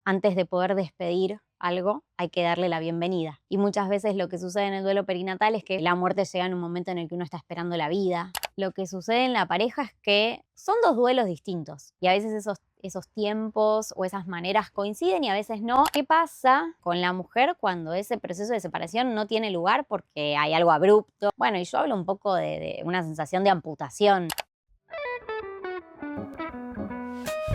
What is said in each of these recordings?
antes de poder despedir algo, hay que darle la bienvenida. Y muchas veces lo que sucede en el duelo perinatal es que la muerte llega en un momento en el que uno está esperando la vida. Lo que sucede en la pareja es que son dos duelos distintos y a veces esos tiempos o esas maneras coinciden y a veces no. ¿Qué pasa con la mujer cuando ese proceso de separación no tiene lugar porque hay algo abrupto? Bueno, y yo hablo un poco de una sensación de amputación.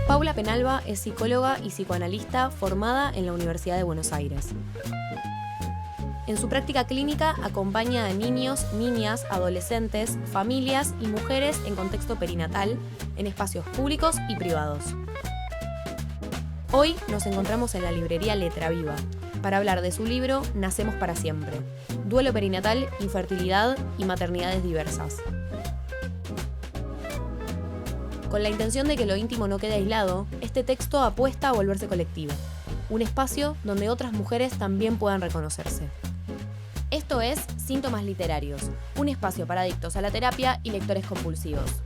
Paula Penalba es psicóloga y psicoanalista formada en la Universidad de Buenos Aires. En su práctica clínica acompaña a niños, niñas, adolescentes, familias y mujeres en contexto perinatal en espacios públicos y privados. Hoy nos encontramos en la librería Letra Viva para hablar de su libro Nacemos para siempre, duelo perinatal, infertilidad y maternidades diversas. Con la intención de que lo íntimo no quede aislado, este texto apuesta a volverse colectivo, un espacio donde otras mujeres también puedan reconocerse. Esto es Síntomas Literarios, un espacio para adictos a la terapia y lectores compulsivos.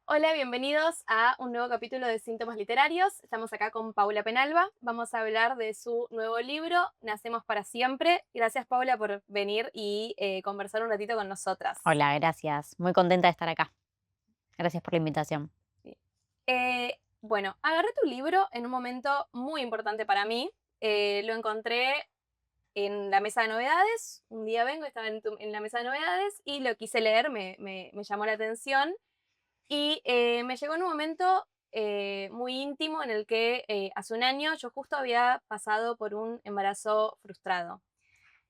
Hola, bienvenidos a un nuevo capítulo de Síntomas Literarios. Estamos acá con Paula Penalba. Vamos a hablar de su nuevo libro, Nacemos para siempre. Gracias, Paula, por venir y conversar un ratito con nosotras. Hola, gracias. Muy contenta de estar acá. Gracias por la invitación. Bueno, agarré tu libro en un momento muy importante para mí. Lo encontré en la mesa de novedades. Un día vengo, estaba en la mesa de novedades y lo quise leer, me llamó la atención. Y me llegó en un momento muy íntimo en el que hace un año yo justo había pasado por un embarazo frustrado.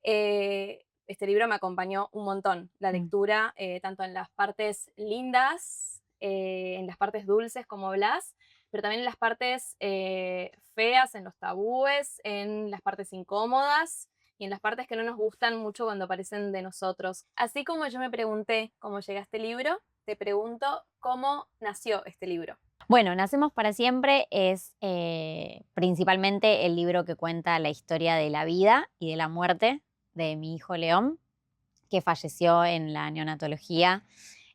Este libro me acompañó un montón, la lectura, tanto en las partes lindas, en las partes dulces como Blas, pero también en las partes feas, en los tabúes, en las partes incómodas y en las partes que no nos gustan mucho cuando aparecen de nosotros. Así como yo me pregunté cómo llega a este libro, te pregunto cómo nació este libro. Bueno, Nacemos para siempre es principalmente el libro que cuenta la historia de la vida y de la muerte de mi hijo León, que falleció en la neonatología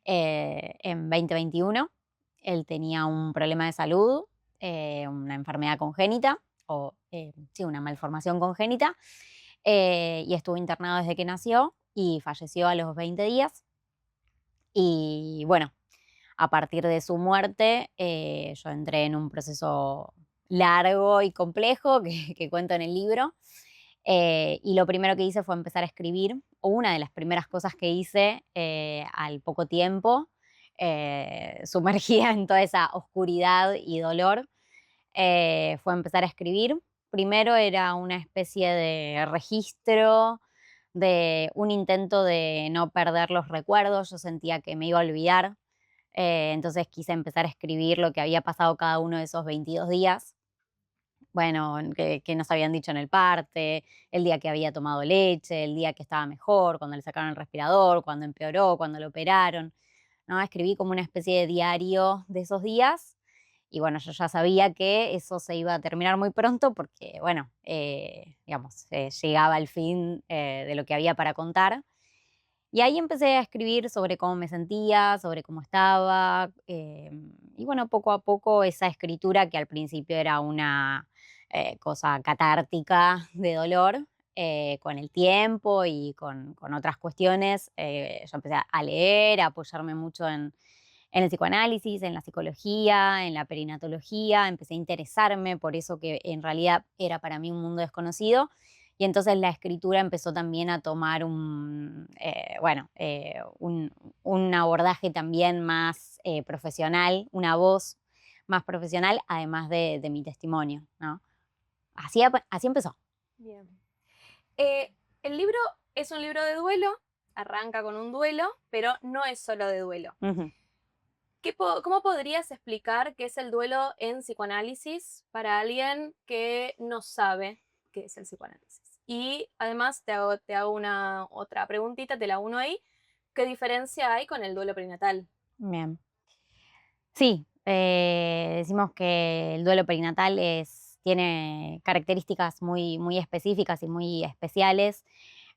en 2021. Él tenía un problema de salud, una enfermedad congénita, o sí, una malformación congénita, y estuvo internado desde que nació y falleció a los 20 días. Y bueno, a partir de su muerte, yo entré en un proceso largo y complejo que cuento en el libro. Y lo primero que hice fue empezar a escribir, o una de las primeras cosas que hice al poco tiempo, sumergida en toda esa oscuridad y dolor, fue empezar a escribir. Primero era una especie de registro, de un intento de no perder los recuerdos. Yo sentía que me iba a olvidar, entonces quise empezar a escribir lo que había pasado cada uno de esos 22 días. Bueno, que nos habían dicho en el parte, el día que había tomado leche, el día que estaba mejor, cuando le sacaron el respirador, cuando empeoró, cuando lo operaron, ¿no? Escribí como una especie de diario de esos días y bueno, yo ya sabía que eso se iba a terminar muy pronto porque, bueno, digamos, llegaba el fin de lo que había para contar. Y ahí empecé a escribir sobre cómo me sentía, sobre cómo estaba, y bueno, poco a poco esa escritura que al principio era una cosa catártica de dolor, con el tiempo y con otras cuestiones, yo empecé a leer, a apoyarme mucho en el psicoanálisis, en la psicología, en la perinatología, empecé a interesarme por eso que en realidad era para mí un mundo desconocido. Y entonces la escritura empezó también a tomar un abordaje también más profesional, una voz más profesional, además de mi testimonio, ¿no? Así empezó. Bien. El libro es un libro de duelo, arranca con un duelo, pero no es solo de duelo. Ujú. ¿Cómo podrías explicar qué es el duelo en psicoanálisis para alguien que no sabe qué es el psicoanálisis? Y además te hago una otra preguntita, te la uno ahí. ¿Qué diferencia hay con el duelo perinatal? Bien. Sí, decimos que el duelo perinatal tiene características muy, muy específicas y muy especiales.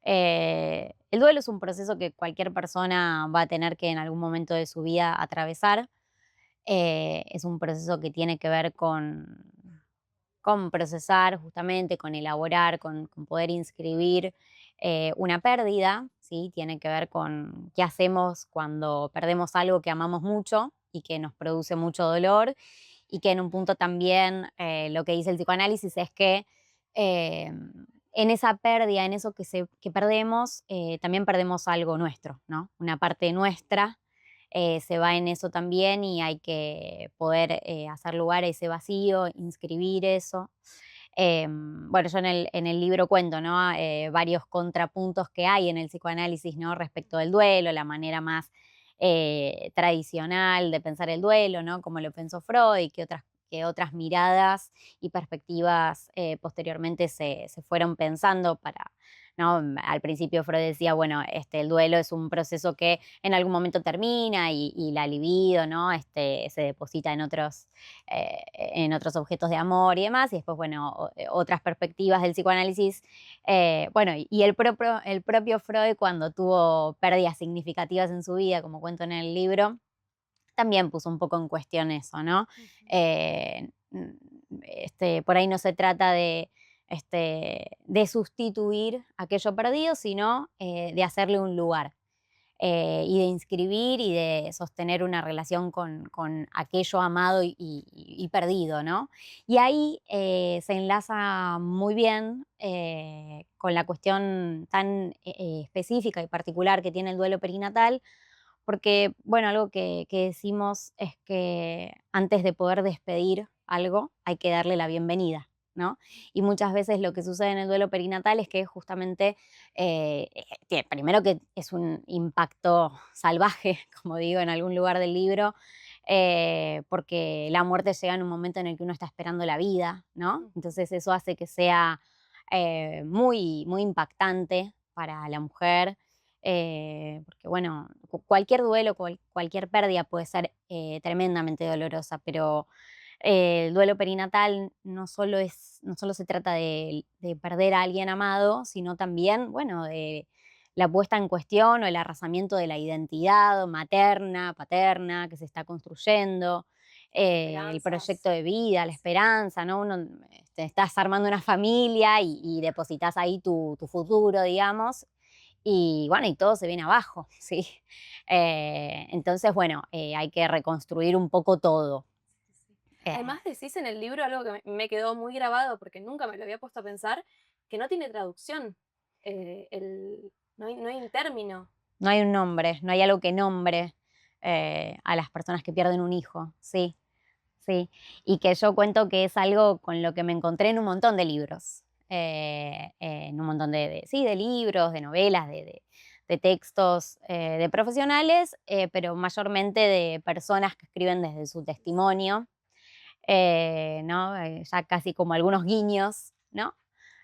El duelo es un proceso que cualquier persona va a tener que en algún momento de su vida atravesar. Es un proceso que tiene que ver con procesar justamente, con elaborar, con poder inscribir una pérdida, ¿sí? Tiene que ver con qué hacemos cuando perdemos algo que amamos mucho y que nos produce mucho dolor, y que en un punto también lo que dice el psicoanálisis es que eh, en esa pérdida, en eso que perdemos, también perdemos algo nuestro, ¿no? Una parte nuestra se va en eso también, y hay que poder hacer lugar a ese vacío, inscribir eso. Bueno, yo en el libro cuento, ¿no? Varios contrapuntos que hay en el psicoanálisis, ¿no? Respecto del duelo, la manera más tradicional de pensar el duelo, ¿no? Como lo pensó Freud, que otras miradas y perspectivas posteriormente se fueron pensando para, ¿no? Al principio Freud decía, bueno, el duelo es un proceso que en algún momento termina, y la libido, ¿no? Se deposita en otros objetos de amor y demás, y después, bueno, otras perspectivas del psicoanálisis. Bueno, y el propio Freud, cuando tuvo pérdidas significativas en su vida, como cuento en el libro, también puso un poco en cuestión eso, ¿no? Ujú. Por ahí no se trata de sustituir aquello perdido, sino de hacerle un lugar, y de inscribir y de sostener una relación con aquello amado y perdido, ¿no? Y ahí se enlaza muy bien con la cuestión tan específica y particular que tiene el duelo perinatal, porque, bueno, algo que decimos es que antes de poder despedir algo, hay que darle la bienvenida, ¿no? Y muchas veces lo que sucede en el duelo perinatal es que justamente, que primero que es un impacto salvaje, como digo en algún lugar del libro, porque la muerte llega en un momento en el que uno está esperando la vida, ¿no? Ujú. Entonces eso hace que sea muy, muy impactante para la mujer, porque bueno, cualquier duelo, cualquier pérdida puede ser tremendamente dolorosa, pero el duelo perinatal no solo se trata de perder a alguien amado, sino también, bueno, de la puesta en cuestión o el arrasamiento de la identidad materna, paterna, que se está construyendo, el proyecto Esperanzas. de vida, la Sí. esperanza, ¿no? Uno, estás armando una familia y depositas ahí tu futuro, digamos, y bueno, y todo se viene abajo, ¿sí? Entonces, bueno, hay que reconstruir un poco todo. Sí, sí. Eh, Además decís en el libro algo que me quedó muy grabado porque nunca me lo había puesto a pensar, que no tiene traducción. No hay un término. no hay un nombre, no hay algo que nombre a las personas que pierden un hijo, sí, sí. Y que yo cuento que es algo con lo que me encontré en un montón de libros, en un montón sí, de libros, de novelas, de textos de profesionales, pero mayormente de personas que escriben desde su testimonio, ¿no? Ya casi como algunos guiños, ¿no?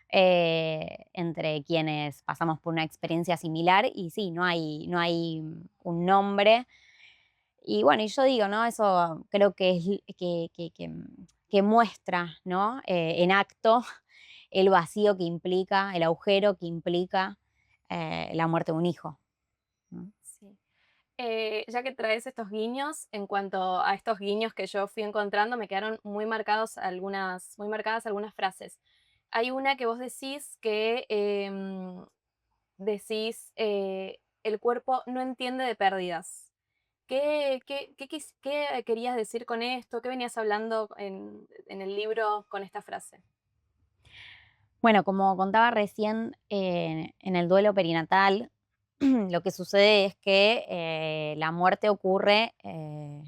Entre quienes pasamos por una experiencia similar, y sí, no hay un nombre. Y bueno, y yo digo, ¿no? Eso creo que es que muestra, ¿no? En acto el vacío que implica, el agujero que implica la muerte de un hijo, ¿no? Sí. Ya que traes estos guiños, en cuanto a estos guiños que yo fui encontrando, me quedaron muy marcadas algunas frases. Hay una que vos decís que decís, el cuerpo no entiende de pérdidas. ¿Qué querías decir con esto? ¿Qué venías hablando en el libro con esta frase? Bueno, como contaba recién, en el duelo perinatal, lo que sucede es que la muerte ocurre en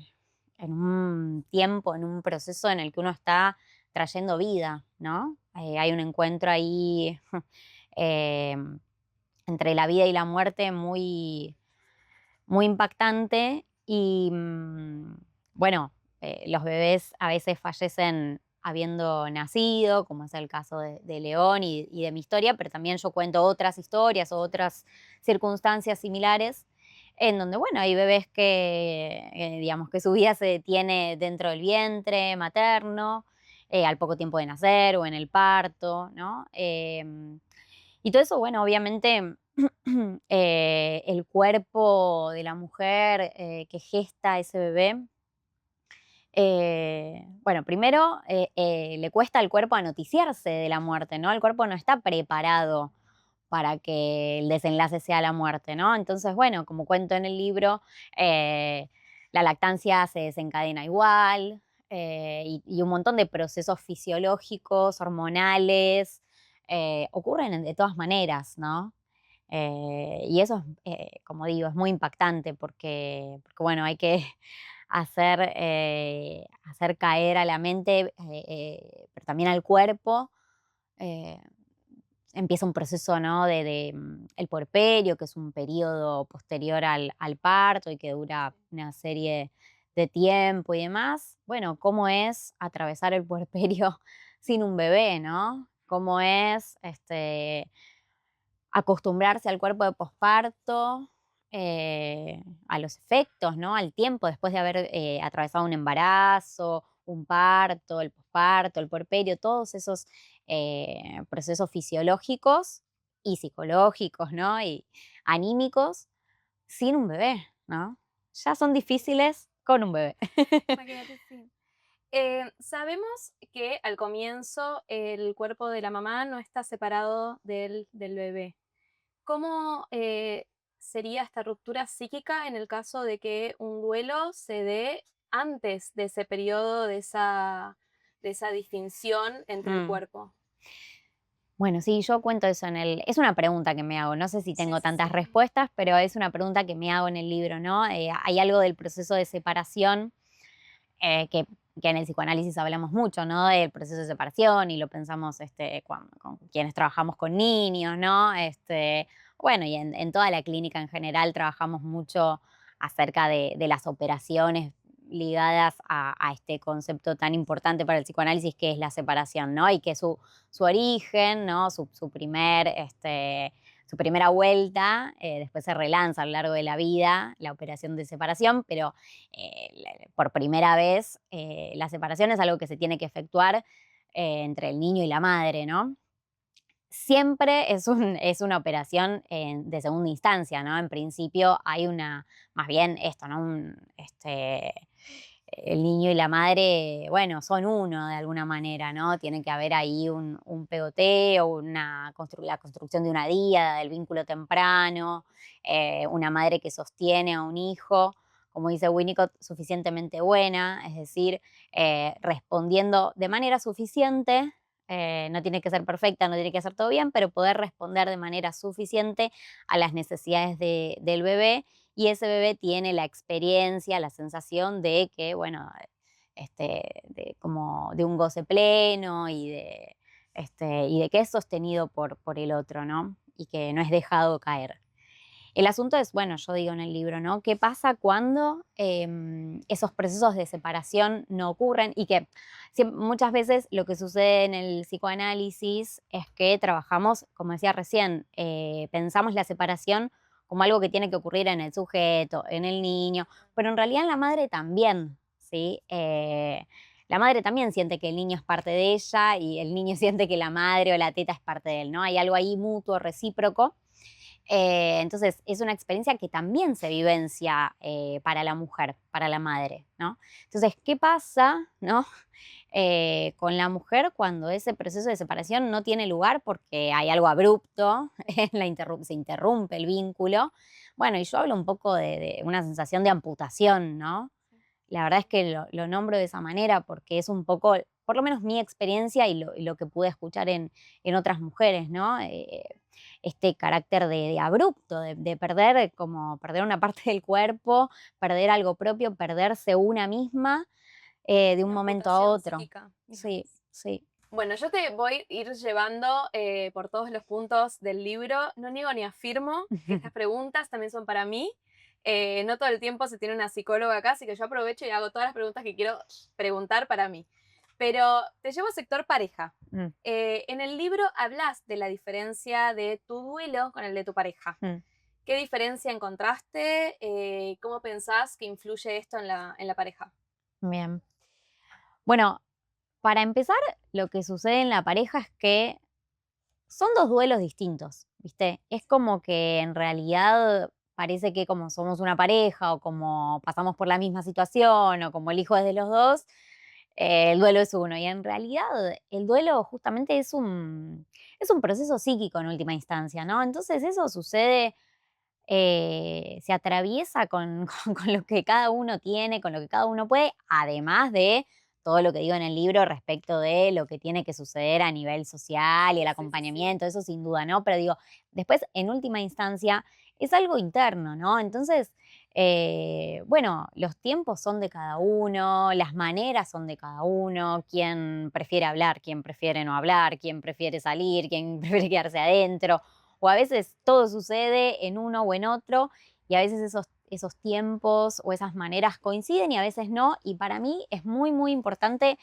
un tiempo, en un proceso en el que uno está trayendo vida, ¿no? Hay un encuentro ahí eh, entre la vida y la muerte muy, muy impactante, y bueno, los bebés a veces fallecen habiendo nacido, como es el caso de León y de mi historia, pero también yo cuento otras historias o otras circunstancias similares en donde, bueno, hay bebés que, digamos, que su vida se detiene dentro del vientre materno, al poco tiempo de nacer o en el parto, ¿no? Y todo eso, bueno, obviamente el cuerpo de la mujer que gesta ese bebé Bueno, primero le cuesta al cuerpo a noticiarse de la muerte, ¿no? El cuerpo no está preparado para que el desenlace sea la muerte, ¿no? Entonces, bueno, como cuento en el libro, eh, la lactancia se desencadena igual, y un montón de procesos fisiológicos, hormonales, ocurren de todas maneras, ¿no? Y eso, como digo, es muy impactante porque bueno, hay que hacer caer a la mente, pero también al cuerpo. eh, Empieza un proceso, ¿no? El puerperio, que es un periodo posterior al parto y que dura una serie de tiempo y demás. Bueno, ¿cómo es atravesar el puerperio sin un bebé, no? ¿Cómo es acostumbrarse al cuerpo de posparto, a los efectos, ¿no? Al tiempo después de haber atravesado un embarazo, un parto, el posparto, el puerperio, todos esos procesos fisiológicos y psicológicos, ¿no? Y anímicos sin un bebé, ¿no? Ya son difíciles con un bebé. Imagínate, sí. Sabemos que al comienzo el cuerpo de la mamá no está separado del bebé. ¿Cómo sería esta ruptura psíquica en el caso de que un duelo se dé antes de ese periodo, de esa distinción entre el Mm. cuerpo? Bueno, sí, yo cuento eso en el es una pregunta que me hago, no sé si Sí, tengo sí, tantas sí. respuestas, pero es una pregunta que me hago en el libro, ¿no? Hay algo del proceso de separación, que en el psicoanálisis hablamos mucho, ¿no? Del proceso de separación y lo pensamos, con quienes trabajamos con niños, ¿no? Bueno, y en toda la clínica en general trabajamos mucho acerca de las operaciones ligadas a este concepto tan importante para el psicoanálisis que es la separación, ¿no? Y que su origen, ¿no? Su primera vuelta, después se relanza a lo largo de la vida, la operación de separación, pero por primera vez la separación es algo que se tiene que efectuar entre el niño y la madre, ¿no? Siempre es una operación de segunda instancia, ¿no? En principio hay más bien esto, ¿no? El niño y la madre, bueno, son uno de alguna manera, ¿no? Tiene que haber ahí un pegoteo, la construcción de una díada, del vínculo temprano, una madre que sostiene a un hijo, como dice Winnicott, suficientemente buena, es decir, respondiendo de manera suficiente. No tiene que ser perfecta, no tiene que hacer todo bien, pero poder responder de manera suficiente a las necesidades del bebé, y ese bebé tiene la experiencia, la sensación de que, bueno, como de un goce pleno y de que es sostenido por el otro, ¿no? Y que no es dejado caer. El asunto es, bueno, yo digo en el libro, ¿no? ¿Qué pasa cuando esos procesos de separación no ocurren? Y que muchas veces lo que sucede en el psicoanálisis es que trabajamos, como decía recién, pensamos la separación como algo que tiene que ocurrir en el sujeto, en el niño, pero en realidad en la madre también, ¿sí? La madre también siente que el niño es parte de ella y el niño siente que la madre o la teta es parte de él, ¿no? Hay algo ahí mutuo, recíproco. Entonces, es una experiencia que también se vivencia para la mujer, para la madre, ¿no? Entonces, ¿qué pasa, no? Con la mujer cuando ese proceso de separación no tiene lugar porque hay algo abrupto, se interrumpe el vínculo. Bueno, y yo hablo un poco de una sensación de amputación, ¿no? La verdad es que lo nombro de esa manera porque es un poco, por lo menos mi experiencia y lo que pude escuchar en otras mujeres, ¿no? Este carácter de abrupto, de perder, como perder una parte del cuerpo, perder algo propio, perderse una misma de un Una momento a amputación otro. psíquica, Sí, digamos. sí. Bueno, yo te voy a ir llevando por todos los puntos del libro. No niego ni afirmo que estas preguntas también son para mí. No todo el tiempo se tiene una psicóloga acá, así que yo aprovecho y hago todas las preguntas que quiero preguntar para mí. Pero te llevo al sector pareja. Mm, En el libro hablas de la diferencia de tu duelo con el de tu pareja. mm, ¿Qué diferencia encontraste? ¿Cómo pensás que influye esto en la pareja? bien. Bueno, para empezar, lo que sucede en la pareja es que son dos duelos distintos, ¿viste? Es como que en realidad parece que como somos una pareja o como pasamos por la misma situación o como el hijo es de los dos, el duelo es uno. Y en realidad el duelo justamente es un proceso psíquico en última instancia, ¿no? Entonces eso sucede, se atraviesa con, con lo que cada uno tiene, con lo que cada uno puede, además de todo lo que digo en el libro respecto de lo que tiene que suceder a nivel social y el Sí, sí, sí. acompañamiento, eso sin duda, ¿no? Pero digo, después, en última instancia, es algo interno, ¿no? Entonces, bueno, los tiempos son de cada uno, las maneras son de cada uno, quién prefiere hablar, quién prefiere no hablar, quién prefiere salir, quién prefiere quedarse adentro, o a veces todo sucede en uno o en otro, y a veces esos tiempos o esas maneras coinciden y a veces no. Y para mí es muy, muy importante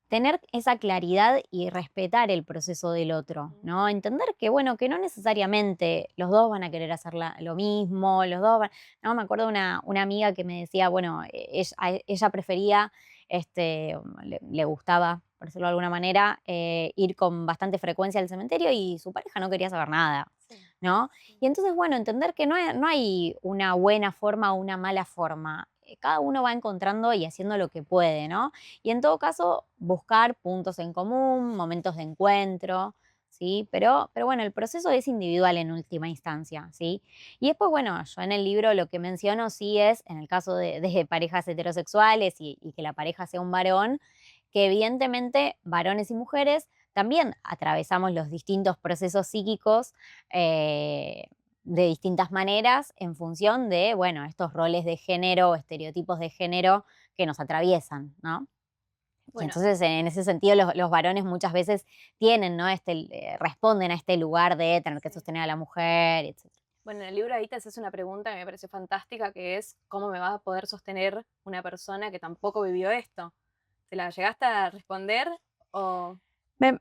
tener esa claridad y respetar el proceso del otro, Ujú. ¿no? Entender que, bueno, que no necesariamente los dos van a querer hacer lo mismo, los dos van... No, me acuerdo de una amiga que me decía, bueno, ella prefería, le gustaba, por decirlo de alguna manera, ir con bastante frecuencia al cementerio y su pareja no quería saber nada, Sí, ¿no? sí. Y entonces, bueno, entender que no hay una buena forma o una mala forma. Cada uno va encontrando y haciendo lo que puede, ¿no? Y en todo caso, buscar puntos en común, momentos de encuentro, ¿sí? Pero bueno, el proceso es individual en última instancia, ¿sí? Y después, bueno, yo en el libro lo que menciono sí es, en el caso de parejas heterosexuales y que la pareja sea un varón, que evidentemente varones y mujeres también atravesamos los distintos procesos psíquicos, eh, de distintas maneras en función de, bueno, estos roles de género o estereotipos de género que nos atraviesan, ¿no? Y Bueno, entonces, en ese sentido, los varones muchas veces tienen, ¿no? Responden a este lugar de tener que sí. sostener a la mujer, etcétera. Bueno, en el libro ahí te haces una pregunta que me pareció fantástica, que es ¿cómo me va a poder sostener una persona que tampoco vivió esto? ¿Te la llegaste a responder o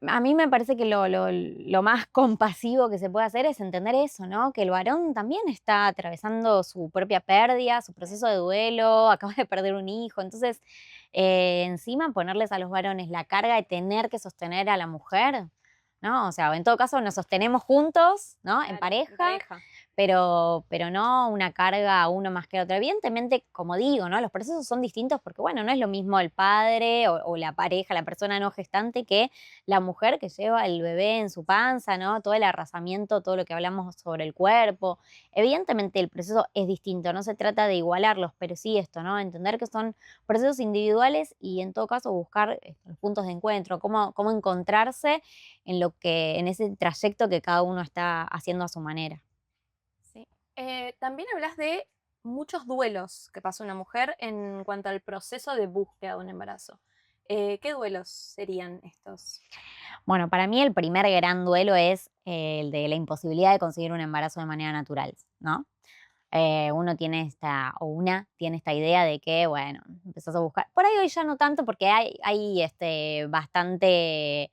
A mí me parece que lo más compasivo que se puede hacer es entender eso, ¿no? Que el varón también está atravesando su propia pérdida, su sí, proceso de duelo, acaba de perder un hijo. Entonces, encima ponerles a los varones la carga de tener que sostener a la mujer, ¿no? O sea, en todo caso nos sostenemos juntos, ¿no? En claro, en pareja, pareja? pero no una carga a uno más que a otro. Evidentemente, como digo, ¿no? Los procesos son distintos porque, bueno, no es lo mismo el padre o la pareja, la persona no gestante, que la mujer que lleva el bebé en su panza, ¿no? Todo el arrasamiento, todo lo que hablamos sobre el cuerpo. Evidentemente el proceso es distinto, no se trata de igualarlos, pero sí esto, ¿no? Entender que son procesos individuales y en todo caso buscar los puntos de encuentro, cómo encontrarse en ese trayecto que cada uno está haciendo a su manera. Sí. También hablas de muchos duelos que pasa una mujer en cuanto al proceso de búsqueda de un embarazo. ¿Qué duelos serían estos? Bueno, para mí el primer gran duelo es el de la imposibilidad de conseguir un embarazo de manera natural, ¿no? Uno tiene o una tiene esta idea de que, bueno, empezás a buscar. Por ahí hoy ya no tanto, porque hay bastante,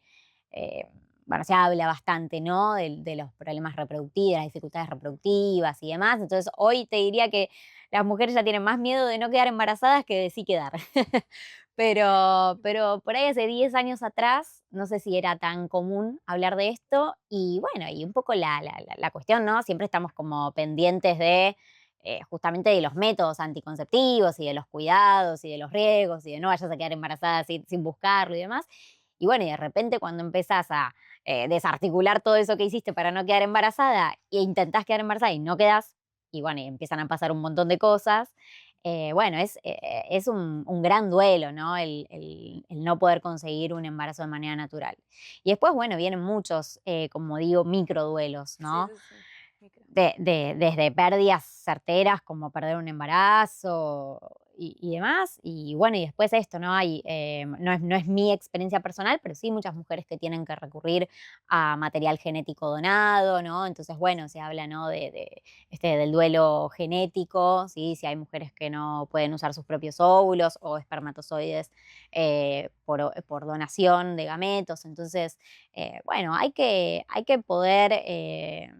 eh, bueno, se habla bastante, ¿no? De los problemas reproductivos, las dificultades reproductivas y demás. Entonces, hoy te diría que las mujeres ya tienen más miedo de no quedar embarazadas que de sí quedar. Pero por ahí hace 10 años atrás, no sé si era tan común hablar de esto. Y bueno, y un poco la cuestión, ¿no? Siempre estamos como pendientes de justamente de los métodos anticonceptivos y de los cuidados y de los riesgos y de no vayas a quedar embarazada sin buscarlo y demás. Y bueno, y de repente cuando empezás a desarticular todo eso que hiciste para no quedar embarazada e intentás quedar embarazada y no quedás, y bueno, y empiezan a pasar un montón de cosas. Bueno, es un gran duelo, ¿no? El no poder conseguir un embarazo de manera natural. Y después, bueno, vienen muchos, como digo, microduelos, Sí, ¿no? sí, sí. Micro. Desde pérdidas certeras como perder un embarazo y demás. Y bueno, y después esto, ¿no? No es mi experiencia personal, pero sí muchas mujeres que tienen que recurrir a material genético donado, ¿no? Entonces, bueno, se habla, ¿no? Del duelo genético, ¿sí? Si hay mujeres que no pueden usar sus propios óvulos o espermatozoides por donación de gametos. Entonces, bueno, hay que poder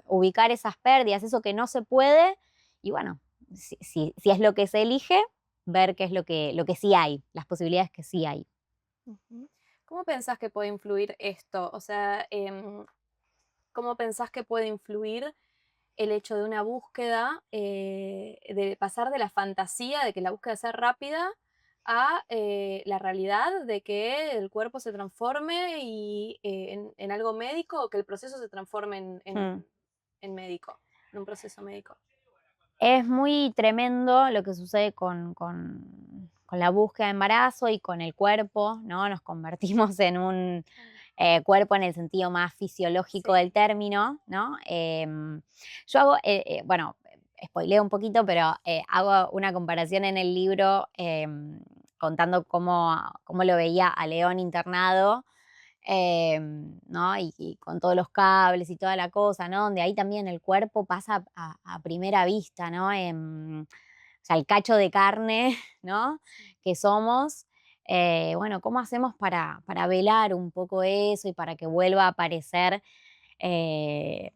ubicar esas pérdidas, eso que no se puede, y bueno, si es lo que se elige, ver qué es lo que sí hay, las posibilidades que sí hay. Ujú. ¿Cómo pensás que puede influir esto? O sea, ¿cómo pensás que puede influir el hecho de una búsqueda, de pasar de la fantasía de que la búsqueda sea rápida a la realidad de que el cuerpo se transforme y, en algo médico o que el proceso se transforme Mm. en médico, en un proceso médico. Es muy tremendo lo que sucede con la búsqueda de embarazo y con el cuerpo, ¿no? Nos convertimos en un cuerpo en el sentido más fisiológico Sí, del término, ¿no? Yo hago, bueno, spoileo un poquito, pero hago una comparación en el libro contando cómo lo veía a León internado, ¿no? Y con todos los cables y toda la cosa, ¿no? Donde ahí también el cuerpo pasa a primera vista, ¿no? O sea, el cacho de carne, ¿no? sí. Que somos. Bueno, ¿cómo hacemos para velar un poco eso y para que vuelva a aparecer eh,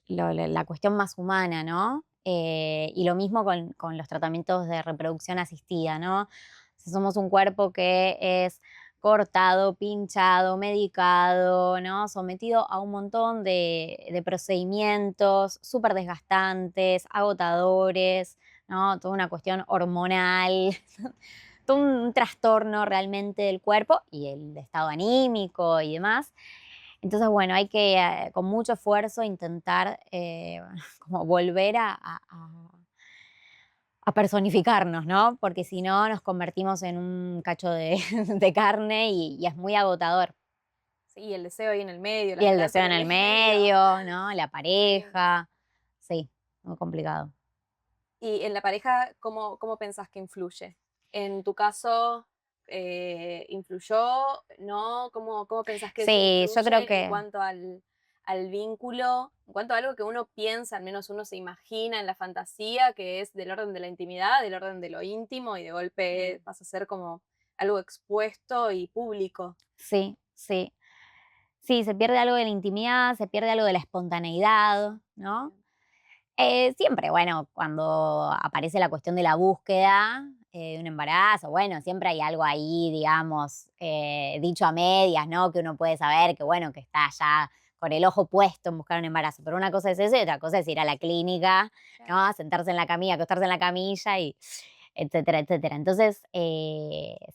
la cuestión más humana, ¿no? Y lo mismo con los tratamientos de reproducción asistida, ¿no? Si somos un cuerpo que es cortado, pinchado, medicado, ¿no? Sometido a un montón de procedimientos súper desgastantes, agotadores, ¿no? Toda una cuestión hormonal, todo un trastorno realmente del cuerpo y el estado anímico y demás. Entonces, bueno, hay que con mucho esfuerzo intentar como volver a personificarnos, ¿no? Porque si no nos convertimos en un cacho de, de carne y es muy agotador. Sí, el deseo ahí en el medio, la Y el esperanza deseo en en el el medio. medio, ¿no? La Sí. pareja. Sí, muy complicado. Y en la pareja, ¿cómo pensás que influye? En tu caso, ¿influyó? ¿No? ¿Cómo pensás que eso Sí, yo creo influye en que cuanto al vínculo? En cuanto a algo que uno piensa, al menos uno se imagina en la fantasía, que es del orden de la intimidad, del orden de lo íntimo, y de golpe pasa a ser como algo expuesto y público. sí, sí. Sí, se pierde algo de la intimidad, se pierde algo de la espontaneidad, ¿no? Bien. Siempre, bueno, cuando aparece la cuestión de la búsqueda de un embarazo, bueno, siempre hay algo ahí, digamos, dicho a medias, ¿no? Que uno puede saber que, bueno, que está ya con el ojo puesto en buscar un embarazo. Pero una cosa es eso y otra cosa es ir a la clínica, Claro. ¿no? Sentarse en la camilla, acostarse en la camilla y etcétera, etcétera. Entonces,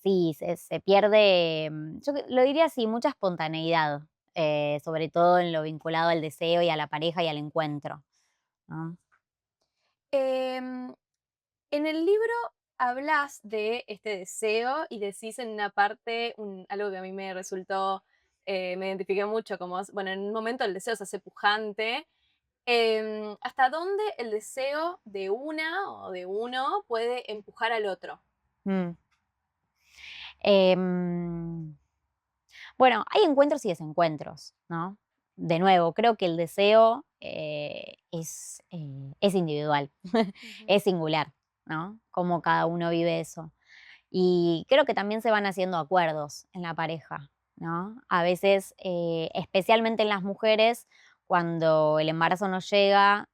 sí, se pierde, lo diría así, mucha espontaneidad, sobre todo en lo vinculado al deseo y a la pareja y al encuentro, ¿no? Em, en el libro hablas de este deseo y decís en una parte algo que a mí me resultó, me identifiqué mucho, como, bueno, en un momento el deseo se hace pujante. ¿Hasta dónde el deseo de una o de uno puede empujar al otro? Mm. Em, bueno, hay encuentros y desencuentros, ¿no? De nuevo, creo que el deseo es individual, Ujú. es singular, ¿no? Cómo cada uno vive eso. Y creo que también se van haciendo acuerdos en la pareja, ¿no? A veces, especialmente en las mujeres, cuando el embarazo no llega,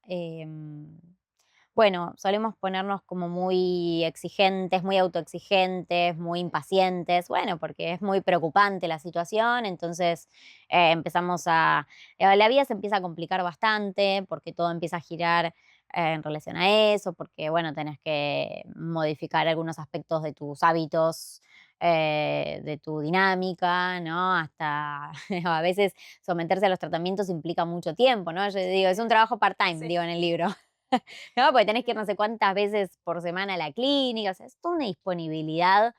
bueno, solemos ponernos como muy exigentes, muy autoexigentes, muy Sí, impacientes, bueno, porque es muy preocupante la situación, entonces empezamos la vida se empieza a complicar bastante porque todo empieza a girar en relación a eso, porque, bueno, tenés que modificar algunos aspectos de tus hábitos, de tu dinámica, ¿no? Hasta a veces someterse a los tratamientos implica mucho tiempo, ¿no? Yo digo, es un trabajo part-time, sí, digo en el libro. No, porque tenés que ir no sé cuántas veces por semana a la clínica, o sea, es toda una disponibilidad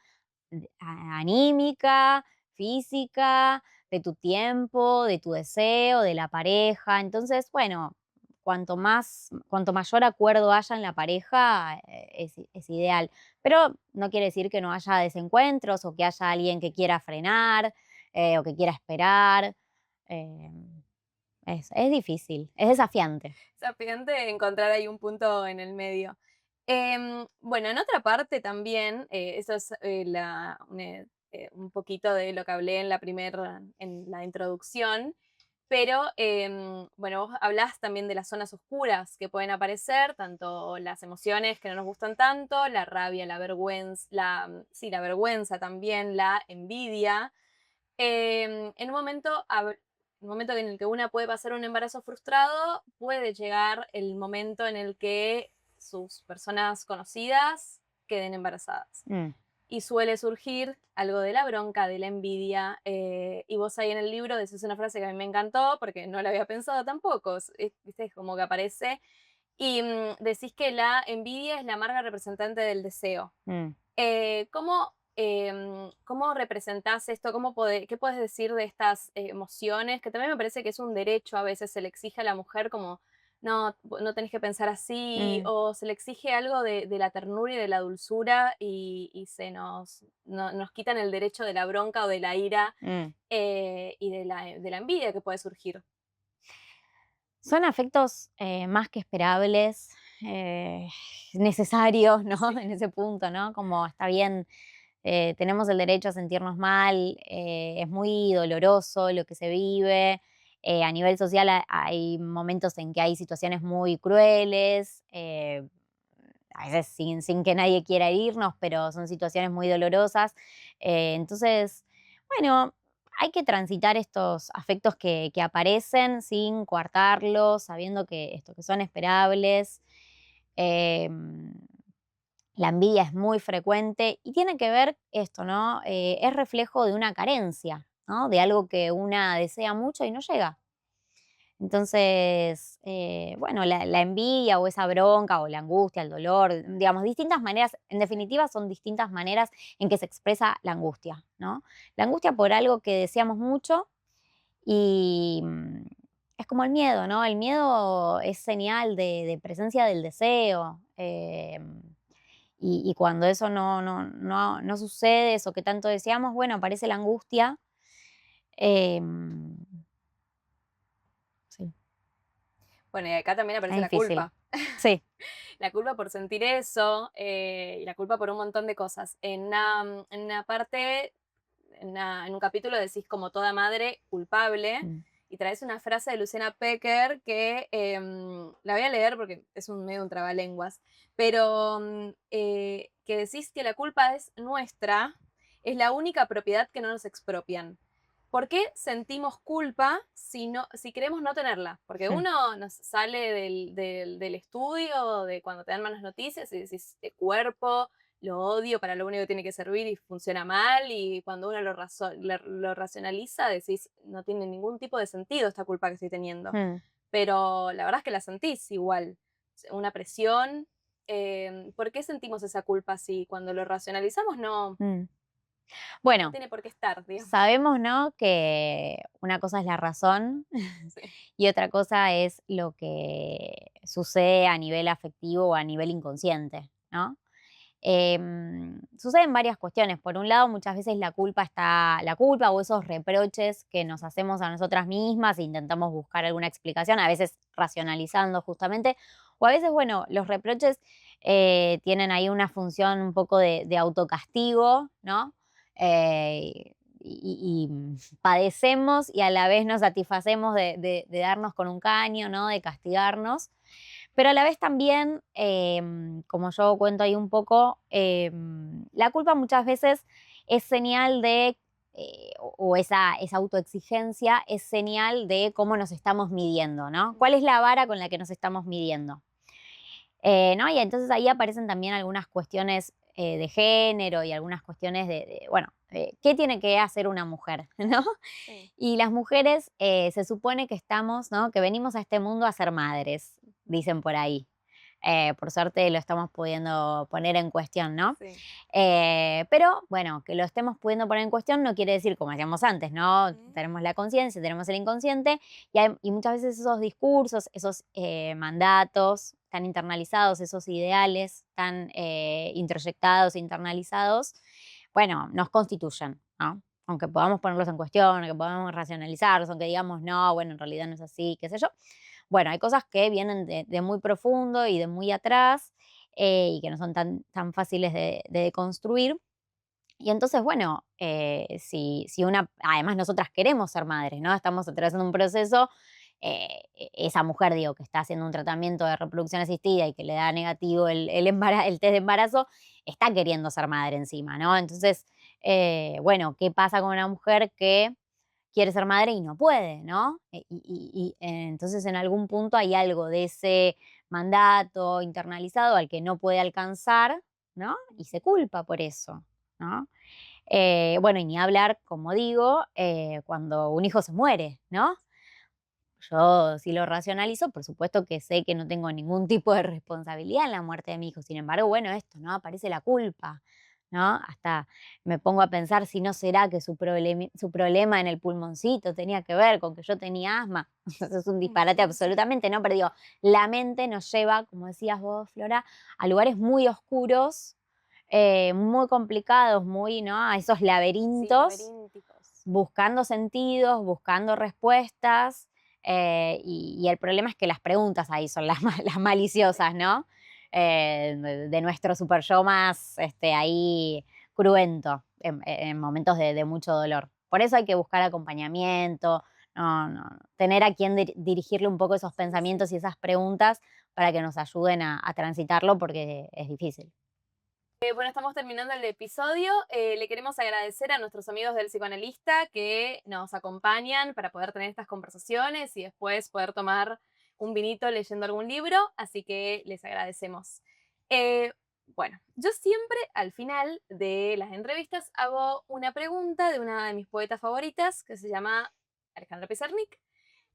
anímica, física, de tu tiempo, de tu deseo, de la pareja. Entonces, bueno, cuanto mayor acuerdo haya en la pareja, es ideal. Pero no quiere decir que no haya desencuentros o que haya alguien que quiera frenar o que quiera esperar. Eh, es difícil, es desafiante. desafiante encontrar ahí un punto en el medio. Bueno, en otra parte también, eso es un poquito de lo que hablé en la introducción, pero bueno, vos hablás también de las zonas oscuras que pueden aparecer, tanto las emociones que no nos gustan tanto, la rabia, la vergüenza, sí, la vergüenza también, la envidia. En un momento el momento en el que una puede pasar un embarazo frustrado, puede llegar el momento en el que sus personas conocidas queden embarazadas. Mm, Y suele surgir algo de la bronca, de la envidia. Y vos ahí en el libro decís una frase que a mí me encantó, porque no la había pensado tampoco, ¿viste? Es como que aparece. Y decís que la envidia es la amarga representante del deseo. mm. ¿Cómo representás esto? ¿Qué puedes decir de estas emociones? Que también me parece que es un derecho, a veces se le exige a la mujer como, no, no tenés que pensar así, Mm, o se le exige algo de la ternura y de la dulzura y nos quitan el derecho de la bronca o de la ira mm. y de la envidia que puede surgir. Son afectos más que esperables, necesarios, ¿no? Sí. En ese punto, ¿no? Como está bien, tenemos el derecho a sentirnos mal, es muy doloroso lo que se vive. A nivel social hay momentos en que hay situaciones muy crueles, a veces sin que nadie quiera herirnos, pero son situaciones muy dolorosas. Entonces, bueno, hay que transitar estos afectos que aparecen sin coartarlos, sabiendo que son esperables. Em, la envidia es muy frecuente y tiene que ver esto, ¿no? Es reflejo de una carencia, ¿no? De algo que una desea mucho y no llega. Entonces, bueno, la envidia o esa bronca o la angustia, el dolor, digamos, distintas maneras, en definitiva son distintas maneras en que se expresa la angustia, ¿no? La angustia por algo que deseamos mucho y es como el miedo, ¿no? El miedo es señal de presencia del deseo. Y cuando eso no sucede, eso que tanto deseamos, bueno, aparece la angustia. em, sí, Bueno, y acá también es aparece la difícil. culpa. Sí. La culpa por sentir eso y la culpa por un montón de cosas. En una parte, en un capítulo decís como toda madre culpable Mm. y traes una frase de Luciana Pecker que la voy a leer porque es medio un trabalenguas, pero que decís que la culpa es nuestra, es la única propiedad que no nos expropian. ¿Por qué sentimos culpa si queremos no tenerla? Porque Mm. uno nos sale del estudio, de cuando te dan malas noticias y decís, este cuerpo, lo odio, para lo único que tiene que servir y funciona mal. Y cuando uno lo racionaliza, decís, no tiene ningún tipo de sentido esta culpa que estoy teniendo. Mm. Pero la verdad es que la sentís igual. Una presión. ¿Por qué sentimos esa culpa así? Cuando lo racionalizamos, Mm. no Bueno, tiene por qué estar, digamos. sabemos, ¿no?, que una cosa es la razón Sí. y otra cosa es lo que sucede a nivel afectivo o a nivel inconsciente, ¿no? Suceden varias cuestiones. Por un lado, muchas veces la culpa o esos reproches que nos hacemos a nosotras mismas e intentamos buscar alguna explicación, a veces racionalizando justamente, o a veces, bueno, los reproches tienen ahí una función un poco de autocastigo, ¿no? Padecemos y a la vez nos satisfacemos de darnos con un caño, ¿no? De castigarnos. Pero a la vez también, como yo cuento ahí un poco, la culpa muchas veces es señal o esa autoexigencia es señal de cómo nos estamos midiendo, ¿no? ¿Cuál es la vara con la que nos estamos midiendo? ¿No? Y entonces ahí aparecen también algunas cuestiones de género y algunas cuestiones bueno, ¿qué tiene que hacer una mujer? ¿No? Sí. Y las mujeres se supone que estamos, ¿no? Que venimos a este mundo a ser madres, dicen por ahí. Por suerte lo estamos pudiendo poner en cuestión, ¿no? Sí. Pero bueno, que lo estemos pudiendo poner en cuestión no quiere decir, como decíamos antes, ¿no? Ujú. Tenemos la conciencia, tenemos el inconsciente y muchas veces esos discursos, esos mandatos tan internalizados, esos ideales tan introyectados, internalizados, bueno, nos constituyen, ¿no? Aunque podamos ponerlos en cuestión, aunque podamos racionalizarlos, aunque digamos, no, bueno, en realidad no es así, qué sé yo. Bueno, hay cosas que vienen de muy profundo y de muy atrás y que no son tan fáciles de deconstruir. Y entonces, bueno, además nosotras queremos ser madres, ¿no? Estamos atravesando un proceso, esa mujer, digo, que está haciendo un tratamiento de reproducción asistida y que le da negativo el test de embarazo, está queriendo ser madre encima, ¿no? Entonces, bueno, ¿qué pasa con una mujer que quiere ser madre y no puede, ¿no? Entonces en algún punto hay algo de ese mandato internalizado al que no puede alcanzar, ¿no? Y se culpa por eso, ¿no? Bueno, y ni hablar, como digo, cuando un hijo se muere, ¿no? Yo si lo racionalizo, por supuesto que sé que no tengo ningún tipo de responsabilidad en la muerte de mi hijo. Sin embargo, bueno, esto, ¿no? Aparece la culpa, ¿no? Hasta me pongo a pensar si no será que su problema en el pulmoncito tenía que ver con que yo tenía asma. Eso es un disparate absolutamente, ¿no? Pero digo, la mente nos lleva, como decías vos, Flora, a lugares muy oscuros, muy complicados, muy, ¿no? A esos Sí, laberintos, laberínticos. buscando sentidos, buscando respuestas, y el problema es que las preguntas ahí son las, las maliciosas, ¿no? De nuestro super yo más ahí cruento en momentos de mucho dolor. Por eso hay que buscar acompañamiento, tener a quien dirigirle un poco esos Sí, sí. pensamientos y esas preguntas para que nos ayuden a transitarlo porque es difícil. Bueno, estamos terminando el episodio. Le queremos agradecer a nuestros amigos del psicoanalista que nos acompañan para poder tener estas conversaciones y después poder tomar un vinito leyendo algún libro, así que les agradecemos. Eh, bueno, yo siempre al final de las entrevistas hago una pregunta de una de mis poetas favoritas que se llama Alejandra Pizarnik.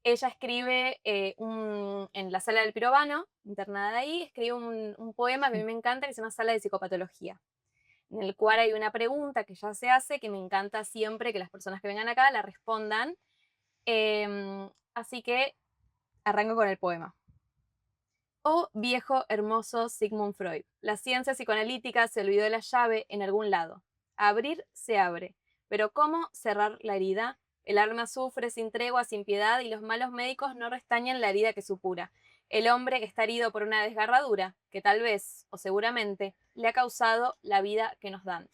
Ella escribe en la sala del pirobano, internada ahí, escribe un poema que a mí me encanta que se llama Sala de Psicopatología, en el cual hay una pregunta que ya se hace que me encanta siempre que las personas que vengan acá la respondan. Así que arranco con el poema. Oh viejo hermoso Sigmund Freud, la ciencia psicoanalítica se olvidó de la llave en algún lado. Abrir se abre, pero ¿cómo cerrar la herida? El alma sufre sin tregua, sin piedad, y los malos médicos no restañan la herida que supura. El hombre está herido por una desgarradura que tal vez, o seguramente, le ha causado la vida que nos dan.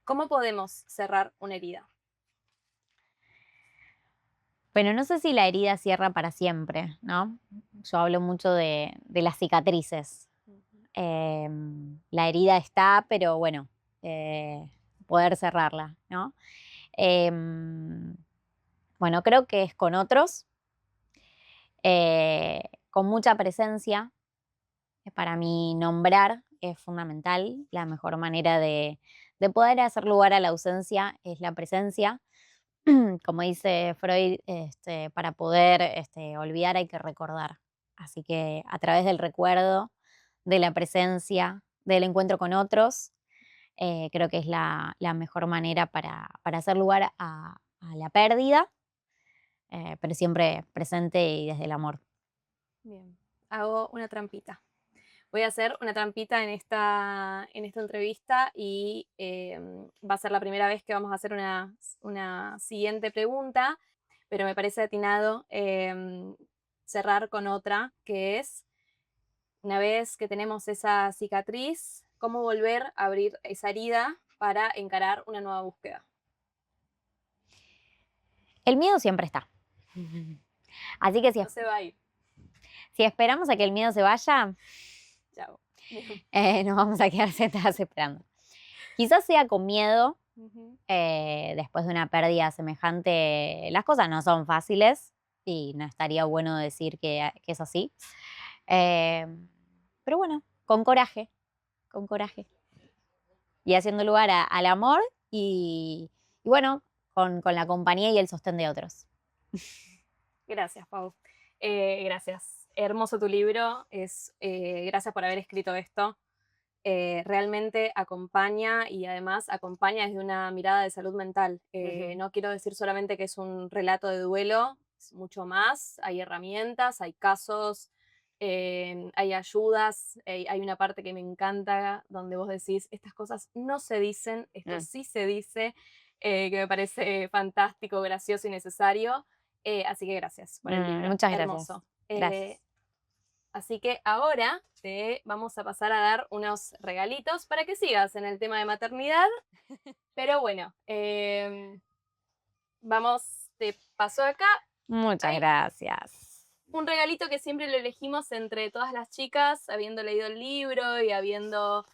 ¿Cómo podemos cerrar una herida? Pero no sé si la herida cierra para siempre, ¿no? Yo hablo mucho de las cicatrices. La herida está, pero bueno, poder cerrarla, ¿no? Em, bueno, creo que es con otros, con mucha presencia. Para mí nombrar es fundamental. La mejor manera de poder hacer lugar a la ausencia es la presencia. Como dice Freud, para poder olvidar hay que recordar. Así que a través del recuerdo, de la presencia, del encuentro con otros, creo que es la mejor manera para hacer lugar a la pérdida, pero siempre presente y desde el amor. Bien, hago una trampita. Voy a hacer una trampita en esta entrevista y va a ser la primera vez que vamos a hacer una siguiente pregunta, pero me parece atinado cerrar con otra, que es, una vez que tenemos esa cicatriz, ¿cómo volver a abrir esa herida para encarar una nueva búsqueda? El miedo siempre está. Así que No se va a ir. si esperamos a que el miedo se vaya, Chao. Bien. nos vamos a quedar sentadas esperando. Quizás sea con miedo, Ujú. después de una pérdida semejante, las cosas no son fáciles y no estaría bueno decir que es así. Eh, pero bueno, con coraje y haciendo lugar al amor y bueno, con la compañía y el sostén de otros. Gracias, Pau. Gracias. Hermoso tu libro. Gracias por haber escrito esto. Realmente acompaña y además acompaña desde una mirada de salud mental. Ujú. No quiero decir solamente que es un relato de duelo, es mucho más. Hay herramientas, hay casos, hay ayudas. Hay una parte que me encanta donde vos decís, estas cosas no se dicen, esto Mm, sí se dice, que me parece fantástico, gracioso y necesario. Así que gracias por el libro. muchas gracias. Hermoso. Gracias. Así que ahora te vamos a pasar a dar unos regalitos para que sigas en el tema de maternidad. Pero bueno, vamos, te paso acá. Muchas Hay gracias. un regalito que siempre lo elegimos entre todas las chicas, habiendo leído el libro y habiendo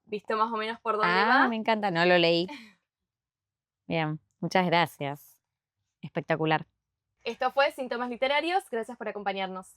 visto más o menos por dónde Ah, va. me encanta, no lo leí. Bien, muchas gracias. espectacular. Esto fue Síntomas Literarios. Gracias por acompañarnos.